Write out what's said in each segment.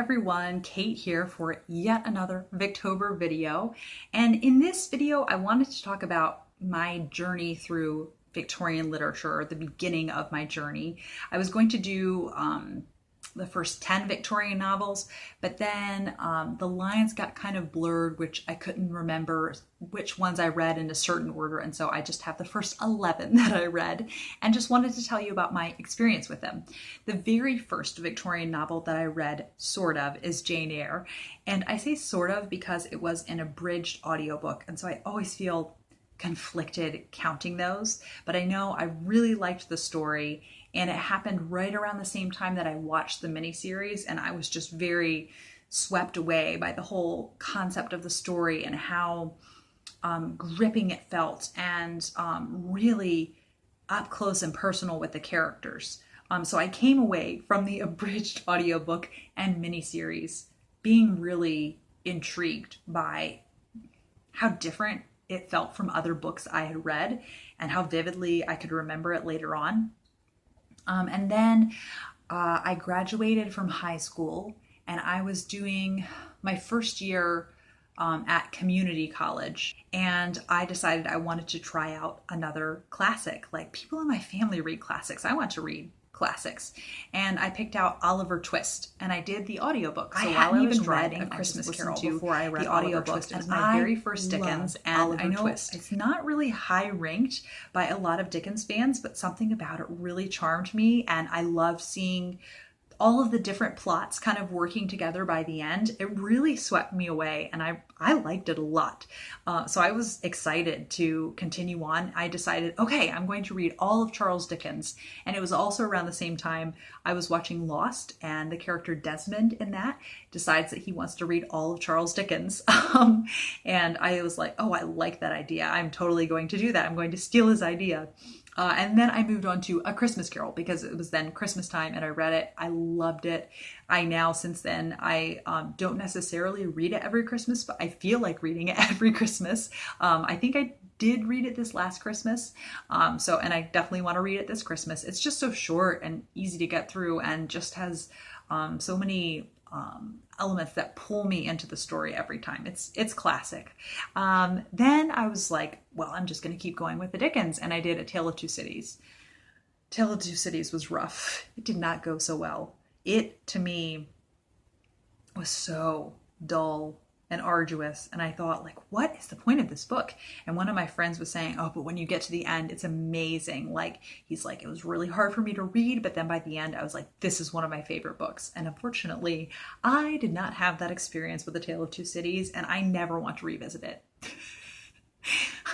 everyone, Kate here for yet another Victober video. And in this video, I wanted to talk about my journey through Victorian literature, the beginning of my journey. I was going to do the first 10 Victorian novels, but then the lines got kind of blurred, which I couldn't remember which ones I read in a certain order. And so I just have the first 11 that I read and just wanted to tell you about my experience with them. The very first Victorian novel that I read, sort of, is Jane Eyre. And I say sort of because it was an abridged audiobook. And so I always feel conflicted counting those, but I know I really liked the story, and it happened right around the same time that I watched the miniseries, and I was just very swept away by the whole concept of the story and how gripping it felt, and really up close and personal with the characters. So I came away from the abridged audiobook and miniseries being really intrigued by how different it felt from other books I had read and how vividly I could remember it later on. And then I graduated from high school, and I was doing my first year at community college, and I decided I wanted to try out another classic. Like, people in my family read classics. I want to read classics. And I picked out Oliver Twist, and I did the audiobook. So while I was writing A Christmas Carol before I read the audiobook, it was my very first Dickens, and I know it's not really high ranked by a lot of Dickens fans, but something about it really charmed me, and I loved seeing all of the different plots kind of working together by the end. It really swept me away, and I liked it a lot. So I was excited to continue on. I decided, okay, I'm going to read all of Charles Dickens. And it was also around the same time I was watching Lost, and the character Desmond in that decides that he wants to read all of Charles Dickens. And I was like, oh, I like that idea. I'm totally going to do that. I'm going to steal his idea. And then I moved on to A Christmas Carol because it was then Christmas time, and I read it. I loved it. I now, since then, I don't necessarily read it every Christmas, but I feel like reading it every Christmas. I think I did read it this last Christmas. And I definitely want to read it this Christmas. It's just so short and easy to get through, and just has so many elements that pull me into the story every time. It's classic. Then I was like, well, I'm just going to keep going with the Dickens, and I did A Tale of Two Cities. Tale of Two Cities was rough. It did not go so well. It, to me, was so dull and arduous, and I thought, like, what is the point of this book? And one of my friends was saying, oh, but when you get to the end, it's amazing. Like, he's like, it was really hard for me to read, but then by the end I was like, this is one of my favorite books. And unfortunately, I did not have that experience with A Tale of Two Cities, and I never want to revisit it.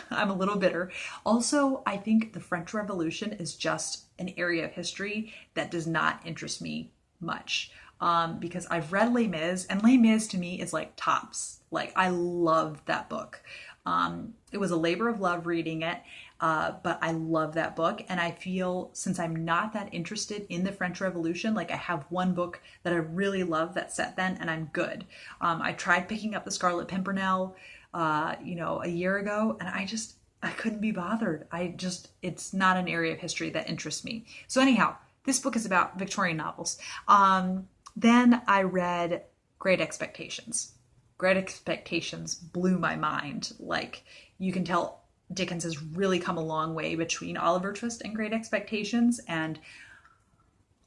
I'm a little bitter. Also, I think the French Revolution is just an area of history that does not interest me much. Because I've read Les Mis, and Les Mis to me is like tops. Like, I loved that book. It was a labor of love reading it, but I love that book. And I feel, since I'm not that interested in the French Revolution, like, I have one book that I really love that's set then, and I'm good. I tried picking up The Scarlet Pimpernel, a year ago, and I couldn't be bothered. It's not an area of history that interests me. So anyhow, this book is about Victorian novels. Then I read Great Expectations. Great Expectations blew my mind. Like, you can tell Dickens has really come a long way between Oliver Twist and Great Expectations. And,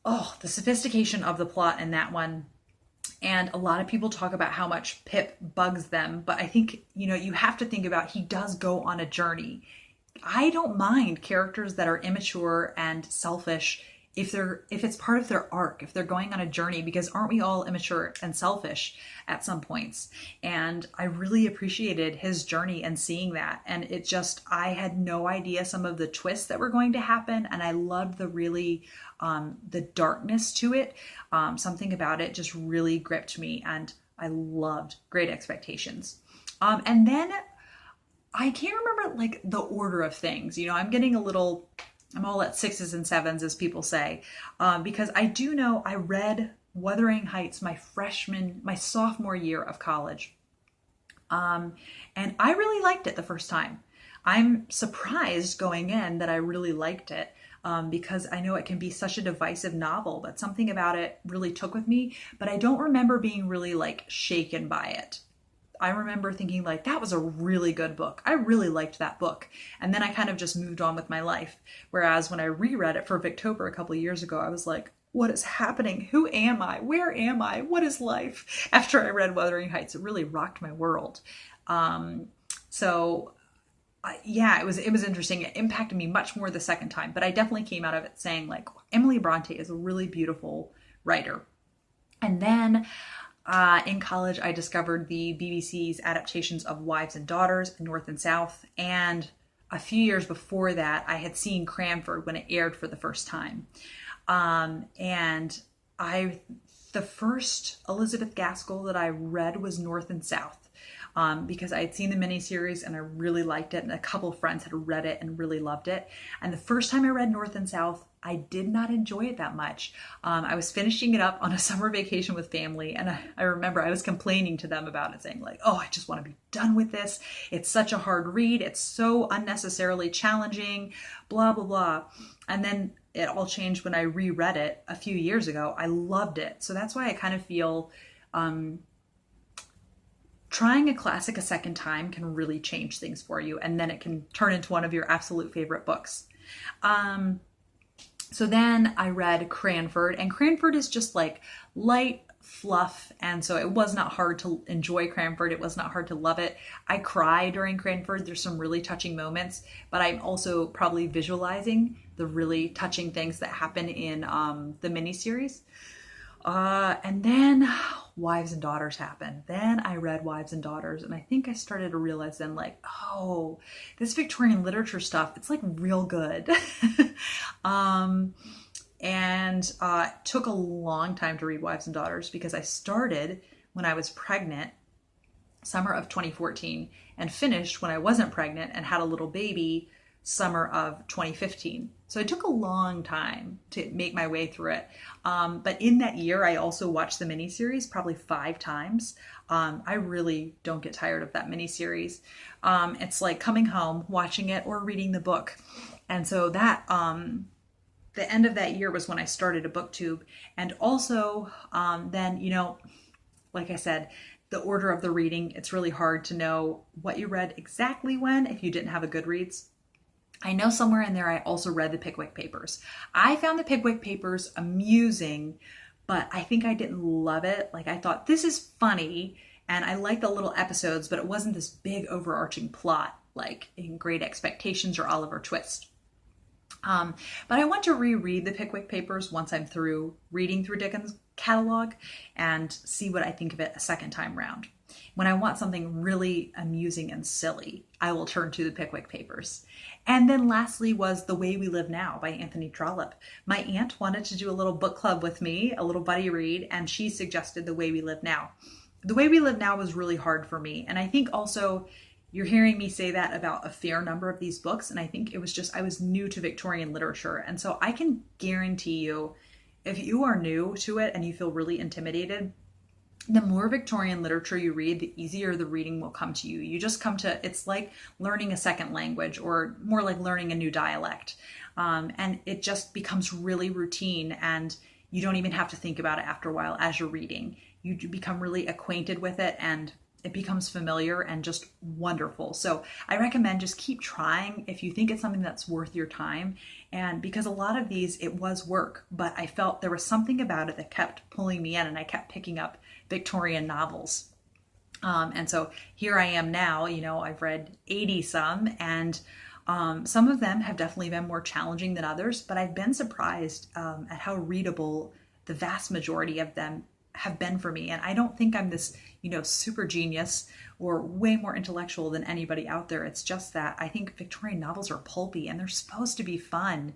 oh, the sophistication of the plot in that one. And a lot of people talk about how much Pip bugs them. But I think, you have to think about, he does go on a journey. I don't mind characters that are immature and selfish if it's part of their arc, if they're going on a journey, because aren't we all immature and selfish at some points? And I really appreciated his journey and seeing that. And I had no idea some of the twists that were going to happen. And I loved the darkness to it. Something about it just really gripped me, and I loved Great Expectations. And then I can't remember like the order of things. I'm all at 6s and 7s, as people say, because I do know I read Wuthering Heights my sophomore year of college. And I really liked it the first time. I'm surprised going in that I really liked it. Because I know it can be such a divisive novel, but something about it really took with me. But I don't remember being really like shaken by it. I remember thinking like that was a really good book. I really liked that book. And then I kind of just moved on with my life. Whereas when I reread it for Victober a couple of years ago, I was like, what is happening? Who am I? Where am I? What is life? After I read Wuthering Heights, it really rocked my world. So yeah, it was interesting. It impacted me much more the second time, but I definitely came out of it saying like Emily Bronte is a really beautiful writer. And then in college, I discovered the BBC's adaptations of Wives and Daughters, North and South, and a few years before that, I had seen Cranford when it aired for the first time. And the first Elizabeth Gaskell that I read was North and South. Because I had seen the miniseries and I really liked it, and a couple of friends had read it and really loved it. And the first time I read North and South, I did not enjoy it that much. I was finishing it up on a summer vacation with family, and I remember I was complaining to them about it, saying like, oh, I just want to be done with this. It's such a hard read. It's so unnecessarily challenging, blah, blah, blah. And then it all changed when I reread it a few years ago. I loved it. So that's why I kind of feel trying a classic a second time can really change things for you, and then it can turn into one of your absolute favorite books. So then I read Cranford, and Cranford is just like light fluff, and so it was not hard to enjoy Cranford. It was not hard to love it. I cry during Cranford. There's some really touching moments, but I'm also probably visualizing the really touching things that happen in the miniseries. And then Wives and Daughters happened. Then I read Wives and Daughters, and I think I started to realize then like, oh, this Victorian literature stuff, it's like real good. And it took a long time to read Wives and Daughters because I started when I was pregnant, summer of 2014, and finished when I wasn't pregnant and had a little baby, summer of 2015. So it took a long time to make my way through it. But in that year, I also watched the miniseries probably 5 times. I really don't get tired of that miniseries. It's like coming home, watching it, or reading the book. And so that the end of that year was when I started a booktube. And also then, you know, like I said, the order of the reading, it's really hard to know what you read exactly when if you didn't have a Goodreads. I know somewhere in there I also read the Pickwick Papers. I found the Pickwick Papers amusing, but I think I didn't love it. Like I thought, this is funny, and I liked the little episodes, but it wasn't this big overarching plot like in Great Expectations or Oliver Twist. But I want to reread the Pickwick Papers once I'm through reading through Dickens' catalog and see what I think of it a second time round. When I want something really amusing and silly, I will turn to the Pickwick Papers. And then lastly was The Way We Live Now by Anthony Trollope. My aunt wanted to do a little book club with me, a little buddy read, and she suggested The Way We Live Now. The Way We Live Now was really hard for me. And I think also you're hearing me say that about a fair number of these books. And I think it was just, I was new to Victorian literature. And so I can guarantee you, if you are new to it and you feel really intimidated, the more Victorian literature you read, the easier the reading will come to you. You just come to, it's like learning a second language, or more like learning a new dialect. And it just becomes really routine, and you don't even have to think about it after a while as you're reading. You become really acquainted with it, and it becomes familiar and just wonderful. So I recommend just keep trying if you think it's something that's worth your time. And because a lot of these, it was work, but I felt there was something about it that kept pulling me in, and I kept picking up Victorian novels. And so here I am now, you know, I've read 80 some, and some of them have definitely been more challenging than others, but I've been surprised at how readable the vast majority of them have been for me. And I don't think I'm this, you know, super genius or way more intellectual than anybody out there. It's just that I think Victorian novels are pulpy and they're supposed to be fun.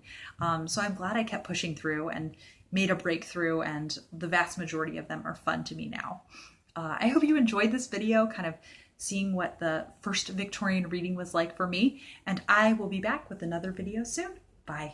So I'm glad I kept pushing through and made a breakthrough, and the vast majority of them are fun to me now. I hope you enjoyed this video, kind of seeing what the first Victorian reading was like for me, and I will be back with another video soon. Bye.